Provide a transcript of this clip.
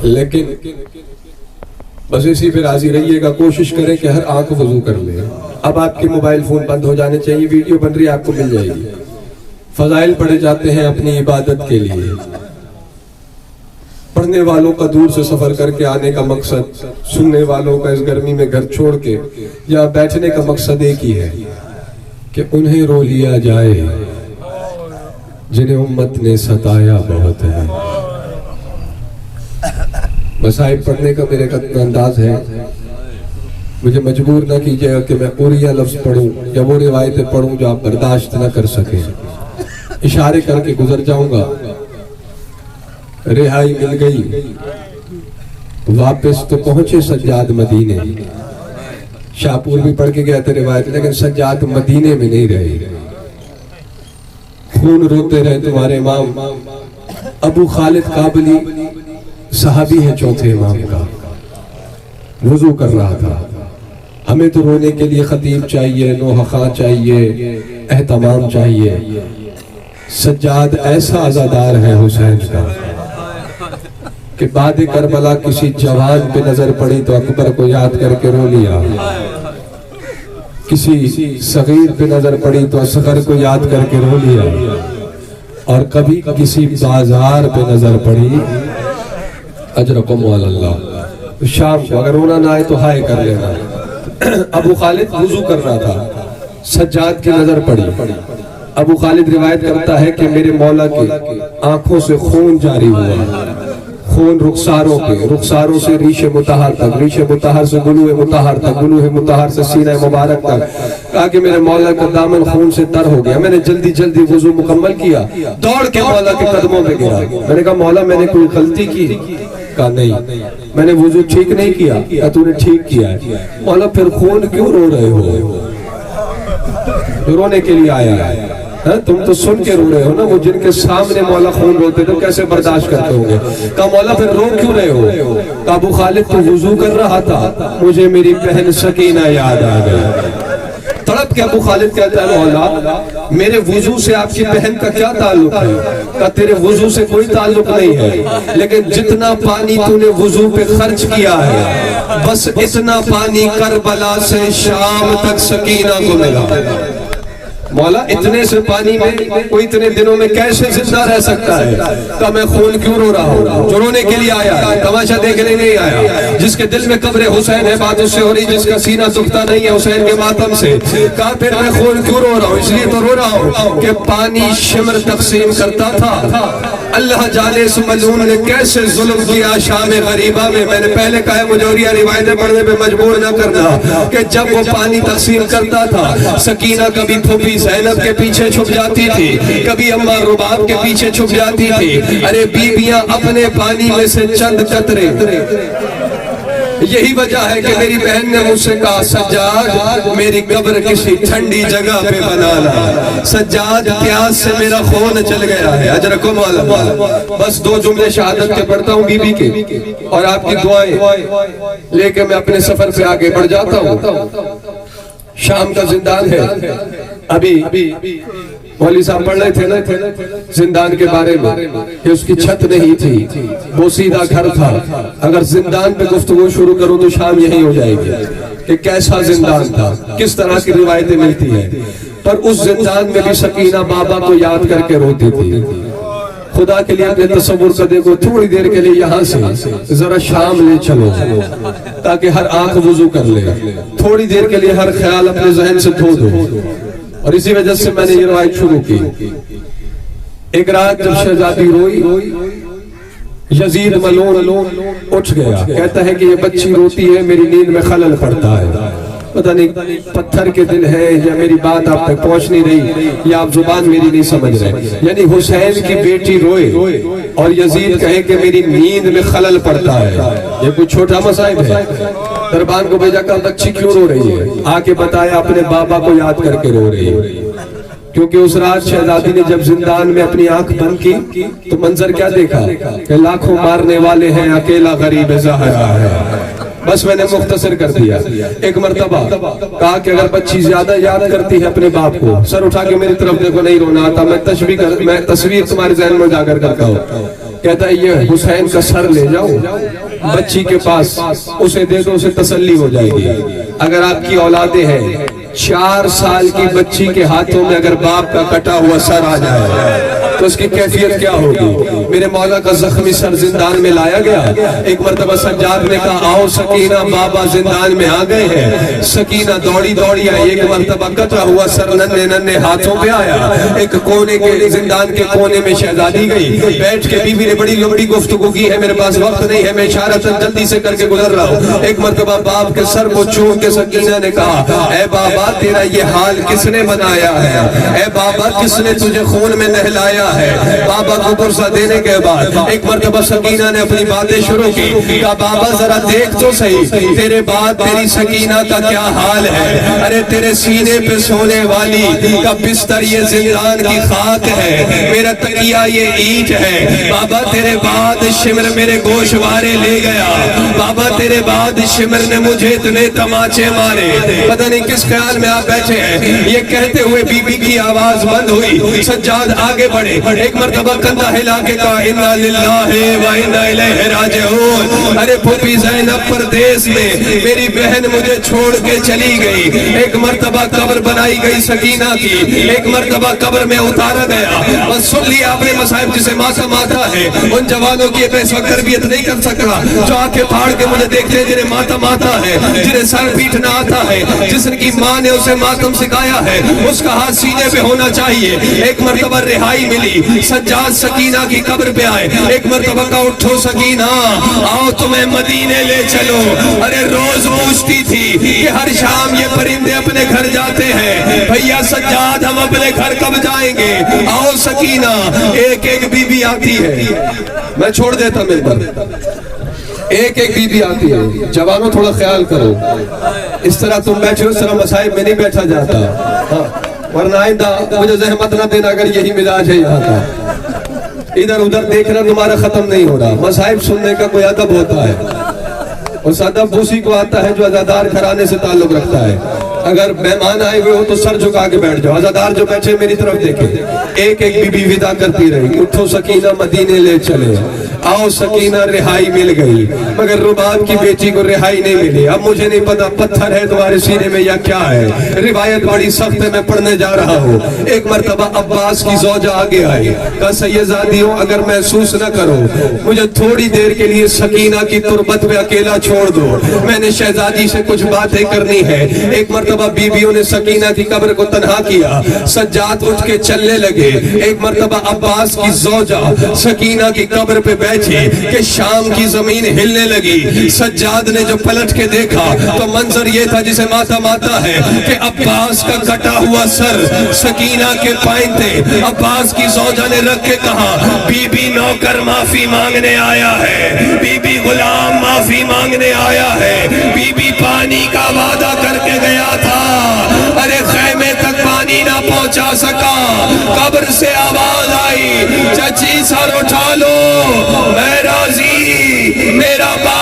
لیکن بس اسی پہ راضی رہیے گا، کوشش کریں کہ ہر آنکھ وضو کر لے۔ اب آپ کے موبائل فون بند ہو جانے چاہیے، ویڈیو بن رہی ہے آپ کو مل جائے گی۔ فضائل پڑھے جاتے ہیں اپنی عبادت کے لیے۔ پڑھنے والوں کا دور سے سفر کر کے آنے کا مقصد، سننے والوں کا اس گرمی میں گھر چھوڑ کے یا بیٹھنے کا مقصد ایک ہی ہے کہ انہیں رو لیا جائے جنہیں امت نے ستایا بہت ہے۔ مصائب پڑھنے کا میرے انداز ہے، مجھے مجبور نہ کیجیے گا کہ میں اوریا لفظ پڑھوں یا وہ روایتیں پڑھوں جو آپ برداشت نہ کر سکیں۔ اشارے کر کے گزر جاؤں گا۔ رہائی مل گئی، واپس تو پہنچے سجاد مدینے۔ شاہپور بھی پڑھ کے گیا تھا روایت، لیکن سجاد مدینے میں نہیں رہے۔ خون روتے رہے تمہارے امام۔ ابو خالد کابلی صحابی ہے چوتھے امام کا، وضو کر رہا تھا۔ ہمیں تو رونے کے لیے خطیب چاہیے، نوحہ خواں چاہیے، اہتمام چاہیے۔ سجاد ایسا عزادار ہے حسین کا کہ بعد کربلا کسی جوان پہ نظر پڑی تو اکبر کو یاد کر کے رو لیا، کسی صغیر پہ نظر پڑی تو اصغر کو یاد کر کے رو لیا، اور کبھی کسی بازار پہ نظر پڑی اجرکم اللہ، شام کو اگر رونا نہ آئے تو ہائے کر لینا۔ ابو خالد وضو کر رہا تھا، سجاد کی نظر پڑی۔ ابو خالد روایت کرتا ہے کہ میرے مولا کی آنکھوں سے خون جاری ہوا، خون رخساروں کے، رخساروں سے ریش مطہر تک، ریش مطہر سے گلوہ مطہر تک، گلوہ مطہر سے سینہ مبارک تک، کہا کہ میرے مولا کا دامن خون سے تر ہو گیا۔ میں نے جلدی جلدی وضو مکمل کیا، دوڑ کے مولا کے قدموں میں گرا۔ میں نے کہا مولا میں نے کوئی غلطی کی؟ کہا نہیں، میں نے وضو ٹھیک نہیں کیا۔ کہا تو نے ٹھیک کیا ہے۔ مولا پھر خون کیوں رو رہے ہو؟ رونے کے لیے آیا ہے، تم تو سن کے رو رہے ہو نا، وہ جن کے سامنے مولا خون روتے تو کیسے برداشت کرتے ہوں گے؟ کہا مولا پھر رو کیوں رہے ہو؟ کہا ابو خالد تو وضو کر رہا تھا، مجھے میری بہن سکینہ یاد آ گئی۔ تڑپ کے ابو خالد کہتا ہے مولا میرے وضو سے آپ کی بہن کا کیا تعلق ہے؟ کہا تیرے وضو سے کوئی تعلق نہیں ہے، لیکن جتنا پانی تو نے وضو پہ خرچ کیا ہے بس اتنا پانی کربلا سے شام تک سکینہ کو ملا۔ مولا اتنے سے پانی میں کوئی اتنے دنوں میں کیسے زندہ رہ سکتا ہے؟ کہا میں خون کیوں رو رہا ہوں؟ جو رونے کے لیے آیا ہے، تماشا دیکھنے نہیں آیا۔ جس کے دل میں قبر حسین ہے بات اس سے ہو رہی، جس کا سینہ دکھتا نہیں ہے حسین کے ماتم سے۔ کہا پھر میں خون کیوں رو رہا ہوں؟ اس لیے تو رو رہا ہوں کہ پانی شمر تقسیم کرتا تھا، اللہ جانے اس ملعون نے کیسے ظلم کیا شام غریبہ میں۔ میں نے پہلے کہا ہے مجوریہ روایتیں پڑھنے پہ مجبور نہ کرنا کہ جب وہ پانی تقسیم کرتا تھا، سکینہ کبھی پھوپھی زینب کے پیچھے چھپ جاتی تھی، کبھی اماں رباب کے پیچھے چھپ جاتی تھی۔ ارے بیویاں اپنے پانی میں سے چند قطرے، یہی وجہ ہے کہ میری بہن نے مجھ سے کہا سجاد میری قبر کسی ٹھنڈی جگہ پہ بنانا۔ سجاد پیاس سے میرا خون چل گیا ہے، اجرکم اللہ۔ بس دو جملے شہادت کے پڑھتا ہوں بی بی کے، اور آپ کی دعائیں لے کے میں اپنے سفر پہ آگے بڑھ جاتا ہوں۔ شام کا زندان ہے، ابھی مولوی صاحب پڑھ رہے تھے نا زندان کے بارے میں کہ اس کی چھت نہیں تھی، وہ سیدھا گھر تھا۔ اگر زندان پہ گفتگو شروع کروں تو شام یہی ہو جائے گی کہ کیسا زندان تھا، کس طرح کی روایتیں ملتی ہیں۔ پر اس زندان میں بھی سکینہ بابا کو یاد کر کے روتی تھی۔ خدا کے لیے اپنے تصور کا دیکھو، تھوڑی دیر کے لیے یہاں سے ذرا شام لے چلو تاکہ ہر آنکھ وضو کر لے، تھوڑی دیر کے لیے ہر خیال اپنے ذہن سے دھو دو۔ اور اسی وجہ سے میں نے یہ روایت شروع کی۔ ایک رات جب شہزادی روئی، یزید ملعون اٹھ گیا، کہتا ہے کہ یہ بچی روتی ہے میری نیند میں خلل پڑتا ہے، پتہ نہیں پتھر کے دل ہے یا میری بات آپ تک پہنچ نہیں رہی یا آپ زبان میری نہیں سمجھ رہے۔ یعنی حسین کی بیٹی روئے اور یزید کہے کہ میری نیند میں خلل پڑتا ہے، یہ کوئی چھوٹا مصائب ہے؟ دربان کو بھیجا کہا بچی کیوں رو رہی ہے؟ آ کے بتایا اپنے بابا کو یاد کر کے رو رہی ہے۔ کیونکہ اس رات شہزادی نے جب زندان میں اپنی آنکھ بند کی تو منظر کیا دیکھا کہ لاکھوں مارنے والے ہیں، اکیلا غریب زہرا ہے۔ بس میں نے مختصر کر دیا۔ ایک مرتبہ کہا کہ اگر بچی زیادہ یاد کرتی ہے اپنے باپ کو، سر اٹھا کے میری طرف دیکھو، نہیں رونا آتا، میں تصویر تمہارے ذہن میں اجاگر کرتا ہوں۔ کہتا ہے یہ حسین کا سر لے جاؤ بچی کے پاس، اسے دے دو، اسے تسلی ہو جائے گی۔ اگر آپ کی اولادیں ہیں 4 سال کی بچی کے ہاتھوں میں اگر باپ کا کٹا ہوا سر آ جائے تو اس کی کیفیت کیا ہوگی؟ میرے مولا کا زخمی سر زندان میں لایا گیا۔ ایک مرتبہ سجاد نے کہا آؤ سکینہ، بابا زندان میں آ گئے ہیں۔ سکینہ دوڑی دوڑی آئی، ایک مرتبہ کٹا ہوا سر ننھے ننھے ہاتھوں پہ آیا۔ ایک کونے کے زندان کے کونے میں شہزادی گئی، بیٹھ کے بیوی نے بڑی لمبی گفتگو کی ہے، میرے پاس وقت نہیں ہے، میں اشارتاً جلدی سے کر کے گزر رہا ہوں۔ ایک مرتبہ باپ کے سر کو چوم کے سکینہ نے کہا اے بابا تیرا یہ حال کس نے بنایا ہے؟ اے بابا کس نے تجھے خون میں نہلایا ہے؟ بابا کو پرسہ دینے کے بعد ایک مرتبہ سکینہ نے اپنی باتیں شروع کی، کہا بابا ذرا دیکھ تو صحیح تیرے بعد تیری سکینہ کا کیا حال ہے؟ ارے تیرے سینے پہ سونے والی کا بستر یہ زندان کی خاک ہے، میرا تکیہ یہ اینٹ ہے۔ بابا تیرے بعد شمر میرے گوشوارے لے گیا، بابا تیرے بعد شمر نے مجھے اتنے تماچے مارے۔ پتہ نہیں کس خیال میں آپ بیٹھے ہیں۔ یہ کہتے ہوئے بی بی کی آواز بند ہوئی، سجاد آگے بڑھے، ایک مرتبہ کندھا ہلا کے کہا انا للہ و انا الیہ راجعون۔ ارے پھوپھی زینب پردیس میں میری بہن مجھے چھوڑ کے چلی گئی۔ ایک مرتبہ قبر بنائی گئی سکینہ کی، ایک مرتبہ قبر میں اتارا گیا۔ بس سن لیا آپ نے مصائب جسے ماتم آتا ہے، ان جوانوں کی اس وقت تربیت نہیں کر سکتا جو آنکھیں پھاڑ کے مجھے دیکھتے ہیں، جنہیں ماتم آتا ہے، جنہیں سر پیٹنا آتا ہے، جس کی ماں نے اسے ماتم سکھایا ہے، اس کا ہاتھ سینے پہ ہونا چاہیے۔ ایک مرتبہ رہائی ملی، سجاد سکینہ کی قبر پہ آئے، ایک مرتبہ کہا اٹھو سکینہ آؤ تمہیں مدینے لے چلو۔ ارے روز پوچھتی تھی کہ ہر شام یہ پرندے اپنے گھر جاتے ہیں، بھیا سجاد ہم اپنے گھر کب جائیں گے؟ آؤ سکینہ۔ ایک ایک بی بی آتی ہے، میں چھوڑ دیتا میرے پر، ایک ایک بی بی آتی ہے۔ جوانوں تھوڑا خیال کرو، اس طرح تم بیٹھے ہو، اس طرح مصائب میں نہیں بیٹھا جاتا، ورنہ آئندہ مجھے زحمت نہ دینا اگر یہی مزاج ہے یہاں کا۔ ادھر ادھر دیکھنا تمہارا ختم نہیں ہو رہا۔ مصائب سننے کا کوئی ادب ہوتا ہے، اس ادب اسی کو آتا ہے جو عزادار گھرانے سے تعلق رکھتا ہے۔ اگر مہمان آئے ہوئے ہو تو سر جھکا کے بیٹھ جاؤ، عزادار جو بیٹھے میری طرف دیکھیں۔ ایک ایک بی بی ودا کرتی رہی، اٹھو سکینہ مدینے لے چلے، آؤ سکینہ رہائی مل گئی، مگر رباب کی بیٹی کو رہائی نہیں ملی۔ اب مجھے نہیں پتا پتھر ہے تمہارے سینے میں یا کیا ہے، روایت بڑی سخت ہے، میں پڑھنے جا رہا ہوں۔ ایک مرتبہ عباس کی زوجہ آگے آئی، کہا سیدزادیوں اگر محسوس نہ کرو مجھے تھوڑی دیر کے لیے سکینہ کی تربت پہ اکیلا چھوڑ دو، میں نے شہزادی سے کچھ باتیں کرنی ہے۔ ایک مرتبہ بیویوں نے سکینہ کی قبر کو تنہا کیا، سجاد اٹھ کے چلنے لگے۔ ایک مرتبہ عباس کی زوجہ سکینہ کی قبر پہ بیٹھی کہ شام کی زمین ہلنے لگی۔ سجاد نے جو پلٹ کے دیکھا تو منظر یہ تھا جسے ماتم آتا ہے کہ عباس کا کٹا ہوا سر سکینہ کے پائیں تھے۔ عباس کی زوجہ نے رکھ کے کہا بی بی نوکر معافی مانگنے آیا ہے، بی بی غلام معافی مانگنے آیا ہے، بی بی پانی کا وعدہ کر کے گیا تھا، ارے خیمے تک پانی نہ پہنچا سکا۔ قبر سے آواز آئی چچی سر اٹھا لو، میں راضی، میرا باپ